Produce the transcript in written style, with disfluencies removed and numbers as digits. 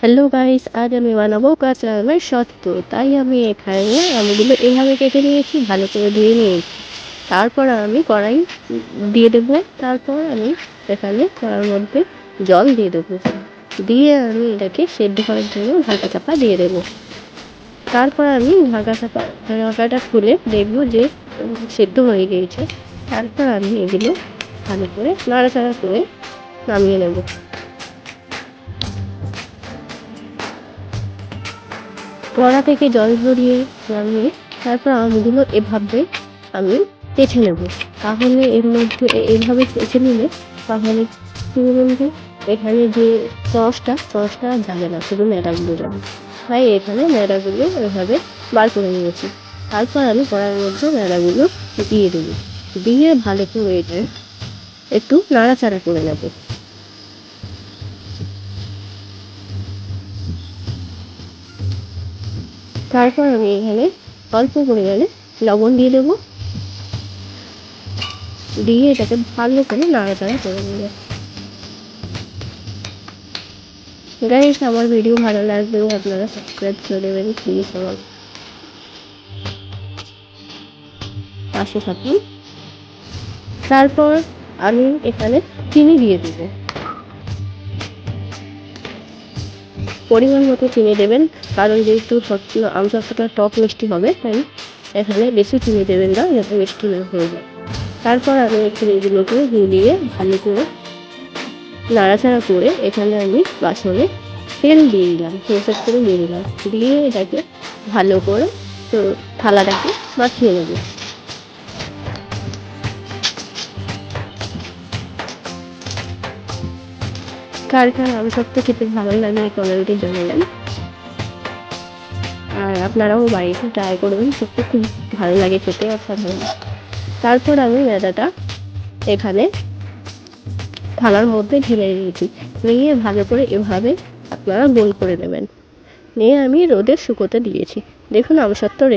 Hello guys, আজ আমি বানাবো কাঁচা আমের সত্তু। তাই আমি এখানে আমগুলো এইভাবে কেটে নিয়েছি, ভালো করে ধুয়ে নিয়েছি। তারপর আমি কড়াই দিয়ে দেবো। তারপর আমি এখানে কড়ার মধ্যে জল দিয়ে দেবো, দিয়ে আমি এটাকে সেদ্ধ করার জন্য ঢাকা চাপা দিয়ে দেবো। তারপর আমি ঢাকাটা খুলে দেখবো যে সেদ্ধ হয়ে গিয়েছে। তারপর আমি এগুলো ভালো করে নাড়াচাড়া করে নামিয়ে নেবো। কড়া থেকে জল ঝরিয়ে নামিয়ে তারপর আমগুলো এভাবে আমি চেঁচে নেব। তাহলে এর মধ্যে এইভাবে চেঁচে নিলে তাহলে কী বলুন তো, এখানে যে সসটা আর যাবে না, শুধু ন্যাড়াগুলো যাবে। তাই এখানে ন্যাড়াগুলো এভাবে বার করে নিয়েছি। তারপর আমি কড়ার মধ্যে ন্যাড়াগুলো দিয়ে দেবো, দিয়ে ভালো করে এটা একটু নাড়াচাড়া করে নেব। তারপর আমি এখানে অল্প পরিমাণে লবণ দিয়ে দেবো, দিয়ে এটাকে ভালো করে নাড়াচাড়া করে নেবে। গাইস, আমার ভিডিও ভালো লাগলেও আপনারা সাবস্ক্রাইব করে দেবেন প্লিজ, আমার পাশে থাকুন। তারপর আমি এখানে চিনি দিয়ে দেবো, পরিমাণ মতো চিনি দেবেন, কারণ যেহেতু আম সত্ত্বটা টক মিষ্টি হবে, তাই এখানে বেশি চিনি দেবেন না, যাতে মিষ্টি না হয়ে যায়। তারপর আমি চিনিগুলোকে দিয়ে ভালো করে নাড়াচাড়া করে এখানে আমি বাসনে তেল দিয়ে দিলাম, সরষের তেল দিয়ে দিলাম, দিয়ে এটাকে ভালো করে তো থালাটাকে মাখিয়ে নেব। কার কার আম সত্ত্ব খেতে ভালো লাগে কমেন্টে জানাবেন, আর আপনারাও বাড়িতে ট্রাই করবেন, সত্যি খুব ভালো লাগে খেতে, অসাধারণ। তারপর আমি ম্যাদাটা এখানে থালার মধ্যে ঢেলে দিয়েছি, নিয়ে ভালো করে এভাবে আপনারা গোল করে নেবেন, নিয়ে আমি রোদে শুকোতে দিয়েছি। দেখুন আমসত্ত্ব